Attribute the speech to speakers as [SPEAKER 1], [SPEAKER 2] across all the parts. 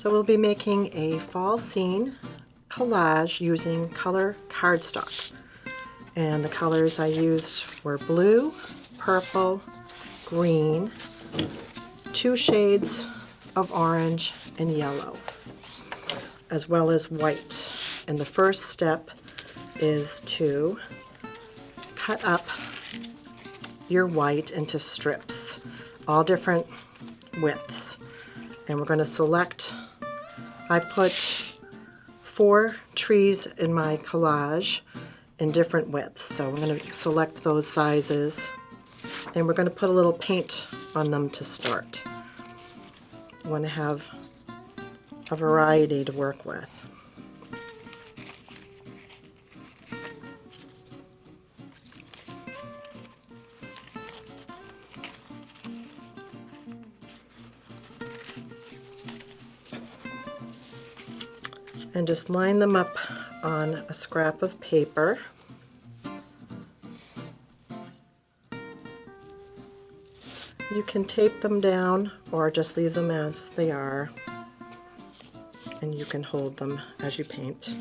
[SPEAKER 1] So we'll be making a fall scene collage using color cardstock. And the colors I used were blue, purple, green, 2 shades of orange and yellow, as well as white. And the first step is to cut up your white into strips, all different widths. And we're going to select, I put 4 trees in my collage in different widths. So I'm going to select those sizes, and we're going to put a little paint on them to start. You want to have a variety to work with. And just line them up on a scrap of paper. You can tape them down or just leave them as they are, and you can hold them as you paint.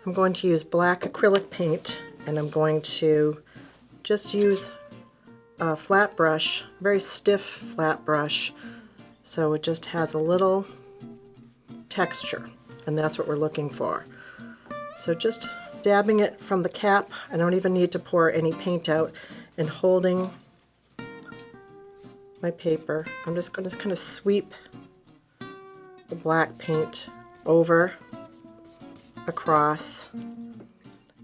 [SPEAKER 1] I'm going to use black acrylic paint, and I'm going to just use a flat brush, very stiff flat brush, so it just has a little texture, and that's what we're looking for. So just dabbing it from the cap, I don't even need to pour any paint out, and holding my paper, I'm just going to kind of sweep the black paint over, across,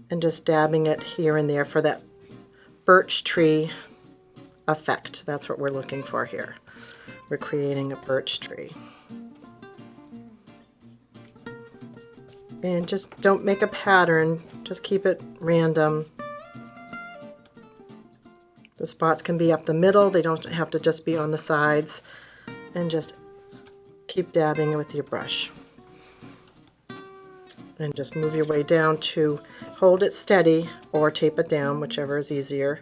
[SPEAKER 1] and just dabbing it here and there for that birch tree effect. That's what we're looking for here. We're creating a birch tree. And just don't make a pattern, just keep it random. The spots can be up the middle, they don't have to just be on the sides, and just keep dabbing with your brush. And just move your way down to hold it steady or tape it down, whichever is easier.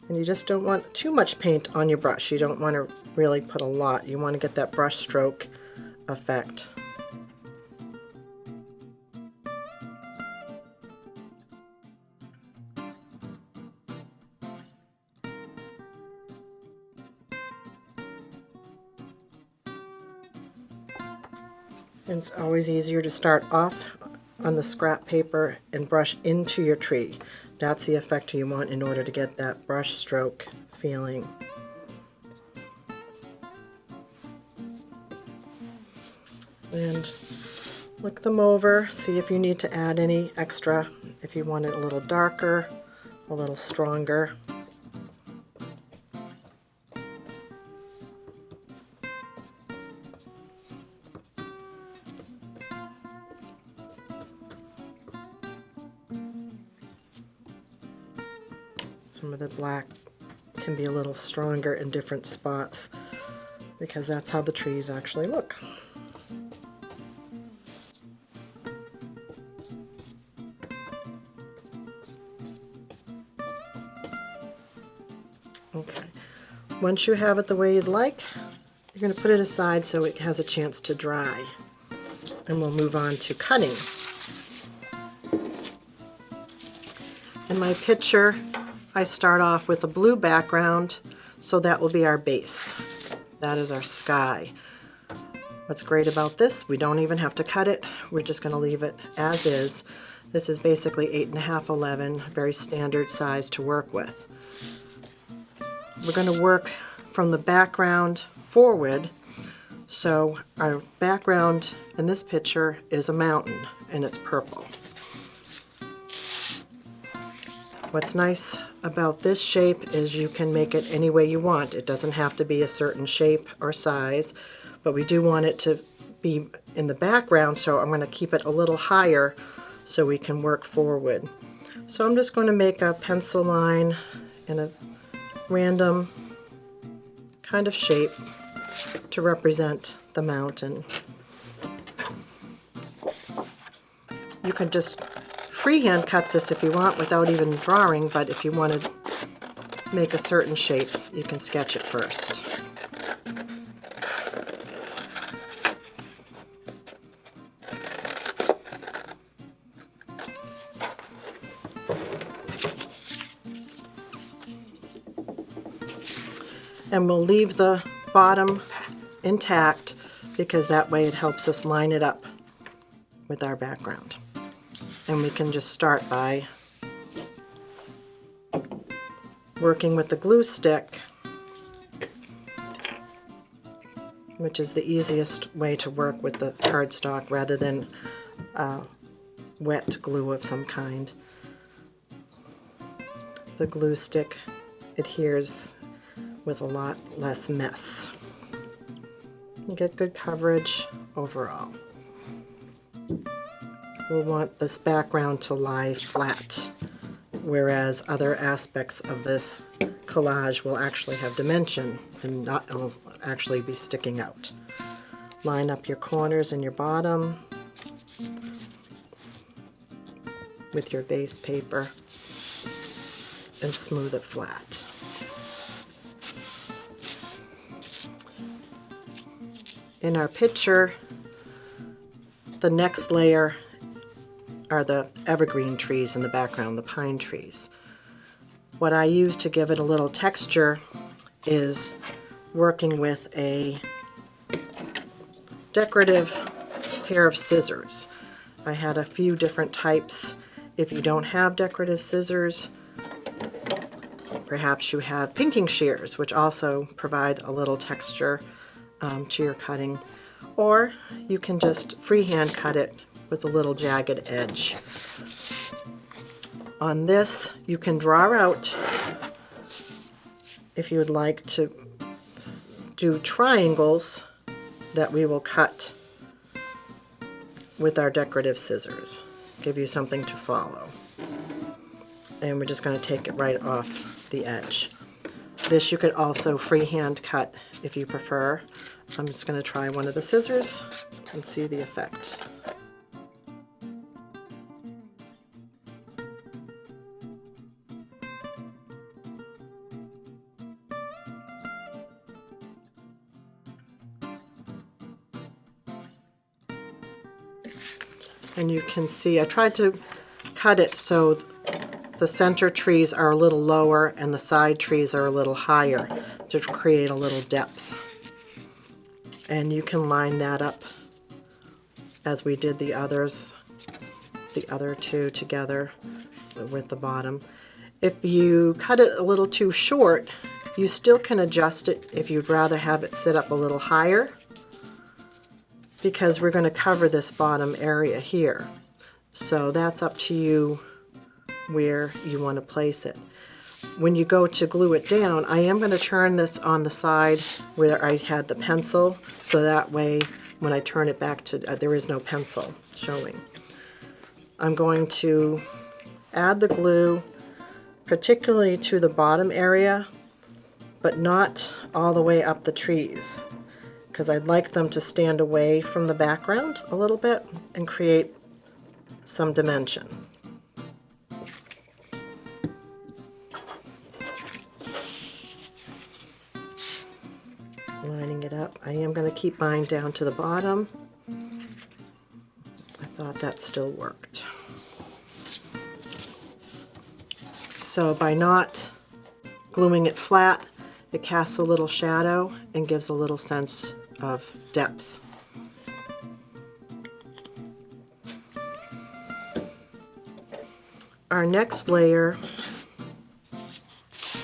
[SPEAKER 1] And you just don't want too much paint on your brush. You don't want to really put a lot. You want to get that brush stroke effect. And it's always easier to start off on the scrap paper and brush into your tree. That's the effect you want in order to get that brush stroke feeling. And look them over, see if you need to add any extra, if you want it a little darker, a little stronger. Some of the black can be a little stronger in different spots because that's how the trees actually look. Okay, once you have it the way you'd like, you're going to put it aside so it has a chance to dry. And we'll move on to cutting. In my picture, I start off with a blue background, so that will be our base. That is our sky. What's great about this, we don't even have to cut it. We're just going to leave it as is. This is basically 8.5/11, very standard size to work with. We're going to work from the background forward. So our background in this picture is a mountain, and it's purple. What's nice about this shape is you can make it any way you want. It doesn't have to be a certain shape or size, but we do want it to be in the background, so I'm going to keep it a little higher so we can work forward. So I'm just going to make a pencil line in a random kind of shape to represent the mountain. You can just freehand cut this if you want without even drawing, but if you want to make a certain shape, you can sketch it first. And we'll leave the bottom intact because that way it helps us line it up with our background. And we can just start by working with the glue stick, which is the easiest way to work with the cardstock rather than wet glue of some kind. The glue stick adheres with a lot less mess. You get good coverage overall. We'll want this background to lie flat, whereas other aspects of this collage will actually have dimension and not will actually be sticking out. Line up your corners and your bottom with your base paper and smooth it flat. In our picture, the next layer are the evergreen trees in the background, the pine trees. What I use to give it a little texture is working with a decorative pair of scissors. I had a few different types. If you don't have decorative scissors, perhaps you have pinking shears, which also provide a little texture to your cutting, or you can just freehand cut it with a little jagged edge. On this, you can draw out, if you would like to do triangles that we will cut with our decorative scissors. Give you something to follow. And we're just going to take it right off the edge. This you could also freehand cut if you prefer. I'm just going to try one of the scissors and see the effect. And you can see I tried to cut it so the center trees are a little lower and the side trees are a little higher to create a little depth. And you can line that up as we did the others, the other two together with the bottom. If you cut it a little too short, you still can adjust it if you'd rather have it sit up a little higher, because we're going to cover this bottom area here. So that's up to you where you want to place it. When you go to glue it down, I am going to turn this on the side where I had the pencil, so that way when I turn it back to, there is no pencil showing. I'm going to add the glue, particularly to the bottom area, but not all the way up the trees, because I'd like them to stand away from the background a little bit and create some dimension. Lining it up. I am going to keep mine down to the bottom. I thought that still worked. So by not gluing it flat, it casts a little shadow and gives a little sense of depth. Our next layer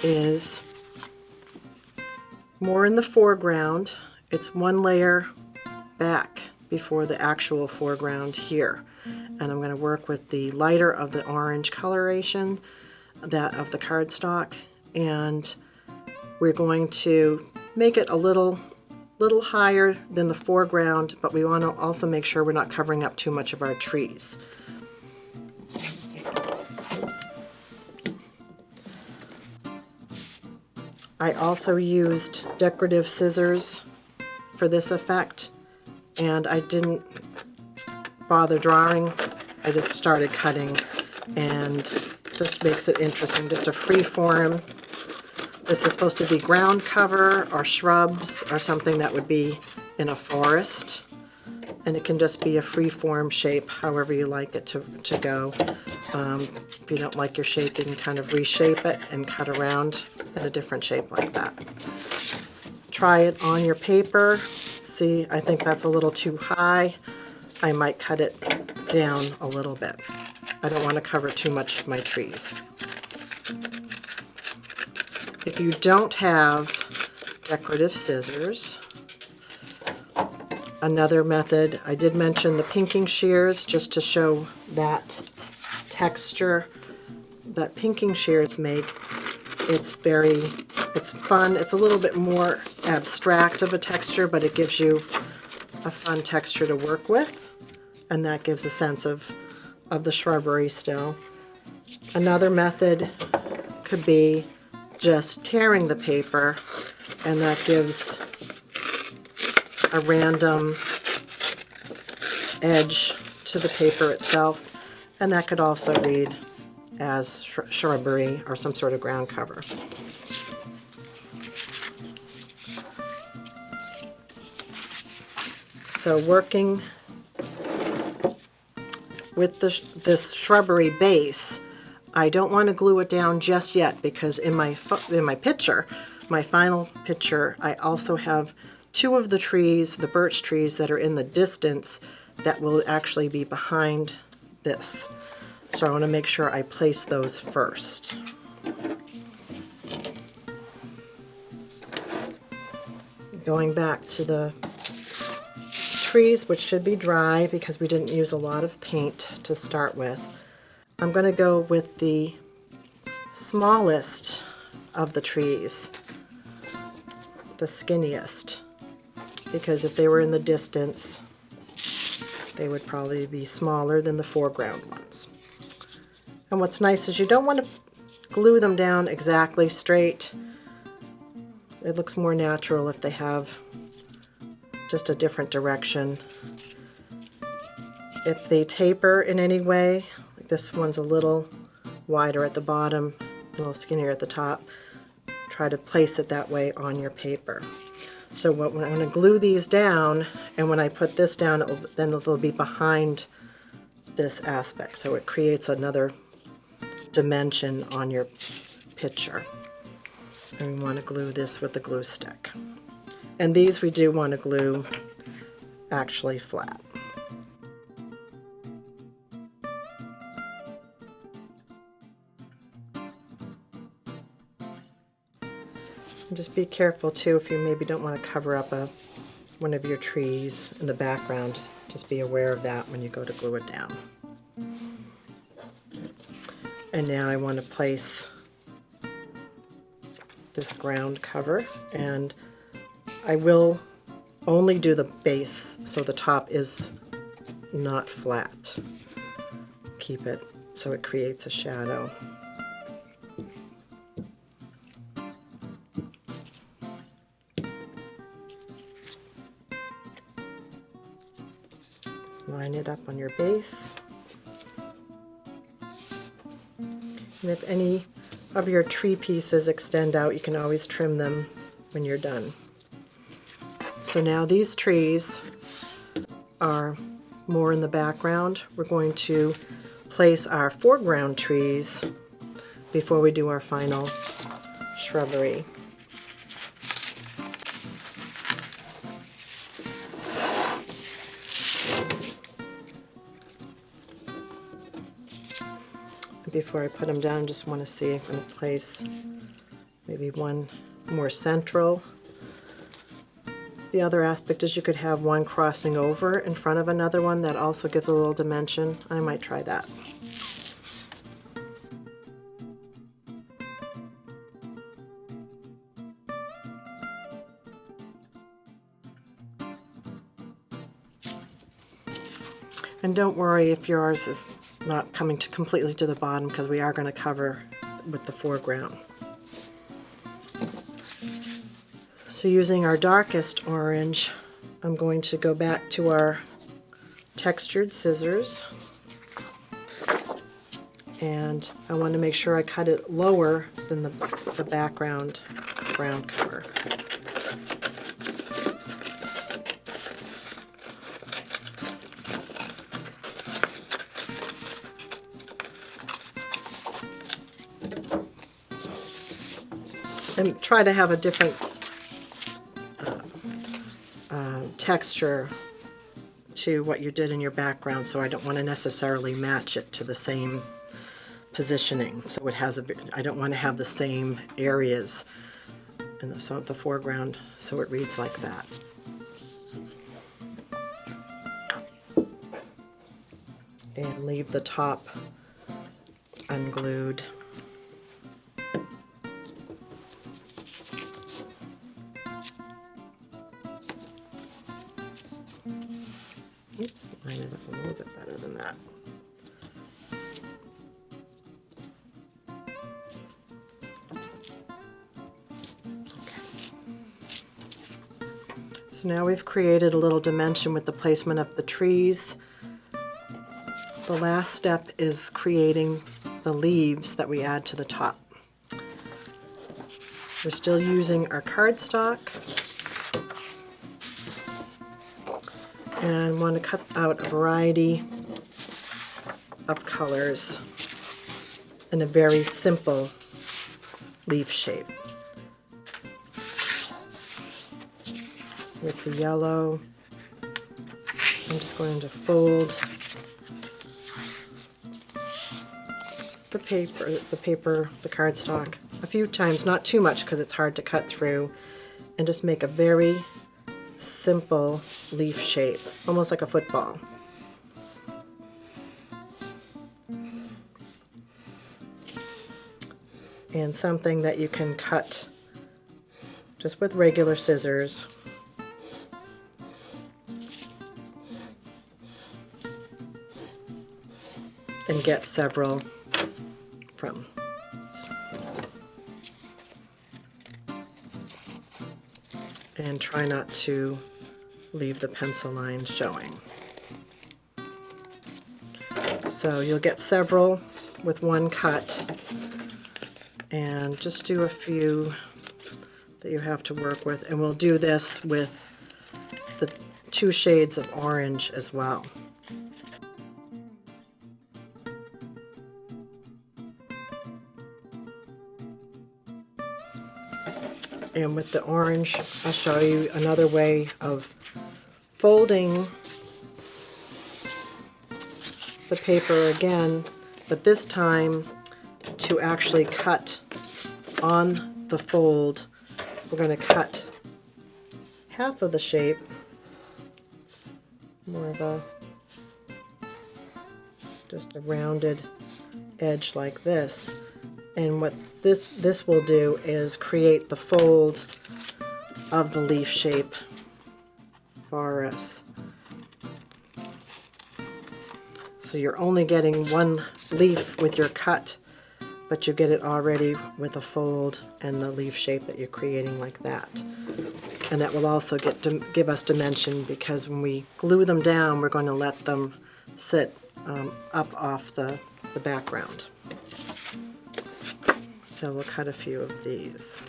[SPEAKER 1] is more in the foreground. It's one layer back before the actual foreground here. And I'm going to work with the lighter of the orange coloration, that of the cardstock, and we're going to make it a little higher than the foreground, but we want to also make sure we're not covering up too much of our trees. Oops. I also used decorative scissors for this effect, and I didn't bother drawing. I just started cutting, and just makes it interesting. Just a free form This is supposed to be ground cover or shrubs or something that would be in a forest. And it can just be a free form shape, however you like it to go. If you don't like your shape, you can kind of reshape it and cut around in a different shape like that. Try it on your paper. See, I think that's a little too high. I might cut it down a little bit. I don't want to cover too much of my trees. If you don't have decorative scissors, another method, I did mention the pinking shears just to show that texture that pinking shears make. It's fun. It's a little bit more abstract of a texture, but it gives you a fun texture to work with, and that gives a sense of the shrubbery still. Another method could be just tearing the paper, and that gives a random edge to the paper itself, and that could also read as shrubbery or some sort of ground cover. So working with this shrubbery base, I don't want to glue it down just yet, because in my picture, my final picture, I also have two of the trees, the birch trees that are in the distance, that will actually be behind this. So I want to make sure I place those first. Going back to the trees, which should be dry because we didn't use a lot of paint to start with, I'm going to go with the smallest of the trees, the skinniest, because if they were in the distance, they would probably be smaller than the foreground ones. And what's nice is you don't want to glue them down exactly straight. It looks more natural if they have just a different direction. If they taper in any way, like this one's a little wider at the bottom, a little skinnier at the top, try to place it that way on your paper. So when I'm going to glue these down, and when I put this down, then it'll be behind this aspect, so it creates another dimension on your picture. And we want to glue this with the glue stick. And these we do want to glue actually flat. And just be careful too, if you maybe don't want to cover up one of your trees in the background, just be aware of that when you go to glue it down. And now I want to place this ground cover, and I will only do the base so the top is not flat. Keep it so it creates a shadow. Line it up on your base. And if any of your tree pieces extend out, you can always trim them when you're done. So now these trees are more in the background. We're going to place our foreground trees before we do our final shrubbery. Before I put them down, just want to see if I'm going to place maybe one more central. The other aspect is you could have one crossing over in front of another one. That also gives a little dimension. I might try that. And don't worry if yours is not coming completely to the bottom, because we are going to cover with the foreground. So using our darkest orange, I'm going to go back to our textured scissors, And I want to make sure I cut it lower than the background ground cover. And try to have a different texture to what you did in your background, so I don't want to necessarily match it to the same positioning. So it has I don't want to have the same areas in the foreground, so it reads like that. And leave the top unglued. Oops, line it up a little bit better than that. So now we've created a little dimension with the placement of the trees. The last step is creating the leaves that we add to the top. We're still using our cardstock and want to cut out a variety of colors in a very simple leaf shape. With the yellow, I'm just going to fold the cardstock a few times, not too much because it's hard to cut through, and just make a very simple leaf shape, almost like a football. And something that you can cut just with regular scissors. And get several from. And try not to leave the pencil line showing. So you'll get several with one cut, and just do a few that you have to work with, and we'll do this with the 2 shades of orange as well. And with the orange, I'll show you another way of folding the paper again, but this time to actually cut on the fold. We're going to cut half of the shape, more of a just a rounded edge like this. And what this will do is create the fold of the leaf shape for us. So you're only getting one leaf with your cut, but you get it already with a fold and the leaf shape that you're creating like that. And that will also give us dimension, because when we glue them down, we're going to let them sit up off the background. So we'll cut a few of these.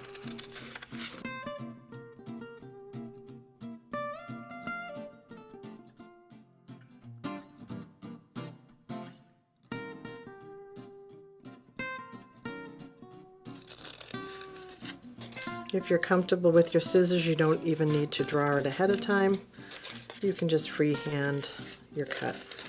[SPEAKER 1] If you're comfortable with your scissors, you don't even need to draw it ahead of time. You can just freehand your cuts.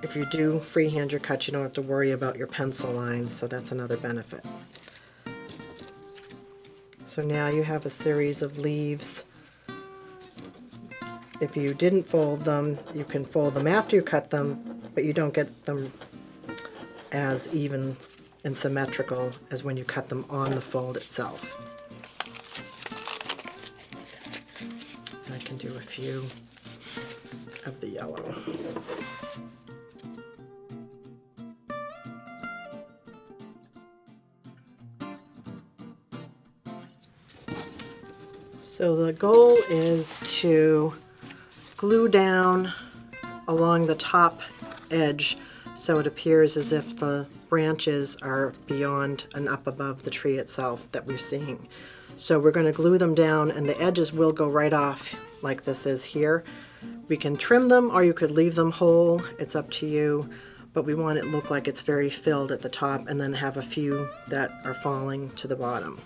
[SPEAKER 1] If you do freehand your cuts, you don't have to worry about your pencil lines, so that's another benefit. So now you have a series of leaves. If you didn't fold them, you can fold them after you cut them, but you don't get them as even and symmetrical as when you cut them on the fold itself. I can do a few of the yellow. So the goal is to glue down along the top edge so it appears as if the branches are beyond and up above the tree itself that we're seeing. So we're going to glue them down and the edges will go right off like this is here. We can trim them or you could leave them whole, it's up to you, but we want it to look like it's very filled at the top and then have a few that are falling to the bottom.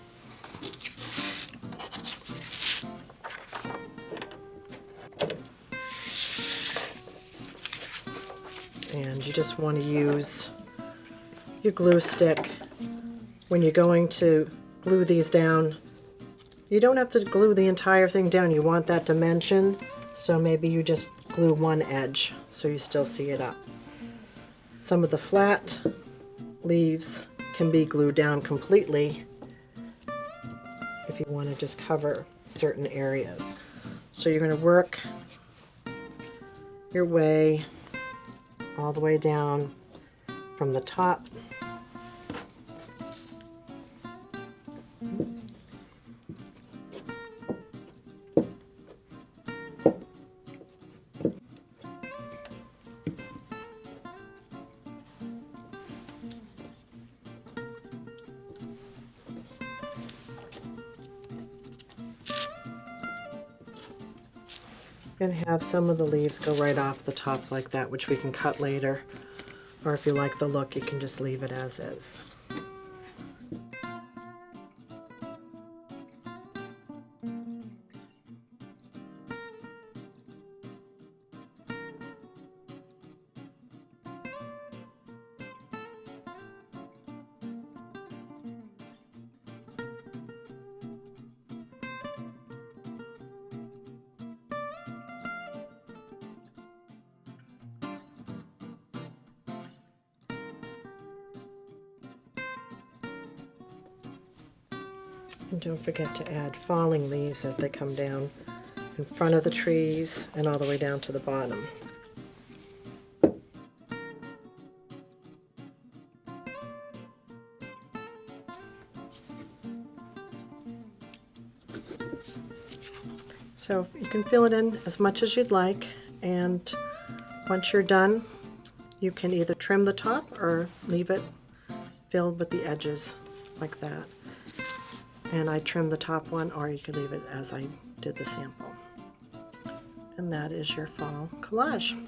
[SPEAKER 1] And you just want to use your glue stick when you're going to glue these down. You don't have to glue the entire thing down. You want that dimension, so maybe you just glue one edge so you still see it up. Some of the flat leaves can be glued down completely if you want to just cover certain areas. So you're going to work your way all the way down from the top. Oops. And have some of the leaves go right off the top like that, which we can cut later. Or if you like the look, you can just leave it as is. And don't forget to add falling leaves as they come down in front of the trees and all the way down to the bottom. So you can fill it in as much as you'd like, and once you're done, you can either trim the top or leave it filled with the edges like that. And I trimmed the top one, or you could leave it as I did the sample. And that is your fall collage.